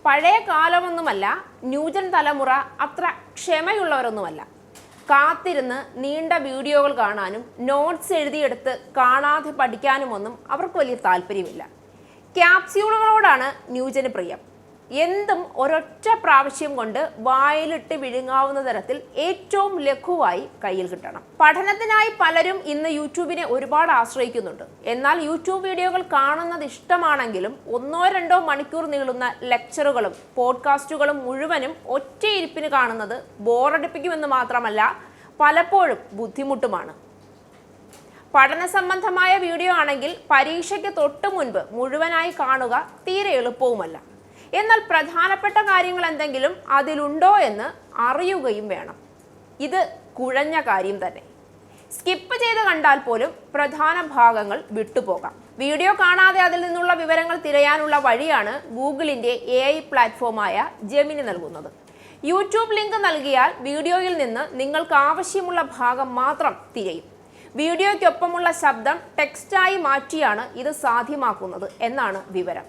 പഴയ കാലമൊന്നുമല്ല, ന്യൂജൻ തലമുറ അത്ര ക്ഷമയുള്ളവരൊന്നുമല്ല. കാത്തിരുന്ന് നീണ്ട വീഡിയോകൾ കാണാനും നോട്ട്സ് എഴുതിയെടുത്ത് കാണാതെ പഠിക്കാനുമൊന്നും അവർക്ക് വലിയ താല്പര്യമില്ല. ക്യാപ്സ്യൂളുകളോടാണ് ന്യൂജന് പ്രിയം. എന്തും ഒരൊറ്റ പ്രാവശ്യം കൊണ്ട് വായിലിട്ട് വിഴുങ്ങാവുന്ന തരത്തിൽ ഏറ്റവും ലഘുവായി കയ്യിൽ കിട്ടണം. പഠനത്തിനായി പലരും ഇന്ന് യൂട്യൂബിനെ ഒരുപാട് ആശ്രയിക്കുന്നുണ്ട്. എന്നാൽ യൂട്യൂബ് വീഡിയോകൾ കാണുന്നത് ഇഷ്ടമാണെങ്കിലും 1-2 മണിക്കൂർ നീളുന്ന ലെക്ചറുകളും പോഡ്കാസ്റ്റുകളും മുഴുവനും ഒറ്റയിരിപ്പിന് കാണുന്നത് ബോറടിപ്പിക്കുമെന്ന് മാത്രമല്ല, പലപ്പോഴും ബുദ്ധിമുട്ടുമാണ്. പഠന സംബന്ധമായ വീഡിയോ ആണെങ്കിൽ പരീക്ഷയ്ക്ക് തൊട്ട് മുൻപ് മുഴുവനായി കാണുക തീരെ എളുപ്പവുമല്ല. എന്നാൽ പ്രധാനപ്പെട്ട കാര്യങ്ങൾ എന്തെങ്കിലും അതിലുണ്ടോ എന്ന് അറിയുകയും വേണം. ഇത് കുഴഞ്ഞ കാര്യം തന്നെ. സ്കിപ്പ് ചെയ്ത് കണ്ടാൽ പോലും പ്രധാന ഭാഗങ്ങൾ വിട്ടുപോകാം. വീഡിയോ കാണാതെ അതിൽ നിന്നുള്ള വിവരങ്ങൾ തിരയാനുള്ള വഴിയാണ് ഗൂഗിളിന്റെ AI പ്ലാറ്റ്ഫോമായ ജെമിനി നൽകുന്നത്. യൂട്യൂബ് ലിങ്ക് നൽകിയാൽ വീഡിയോയിൽ നിന്ന് നിങ്ങൾക്ക് ആവശ്യമുള്ള ഭാഗം മാത്രം തിരയും. വീഡിയോയ്ക്കൊപ്പമുള്ള ശബ്ദം ടെക്സ്റ്റായി മാറ്റിയാണ് ഇത് സാധ്യമാക്കുന്നത് എന്നാണ് വിവരം.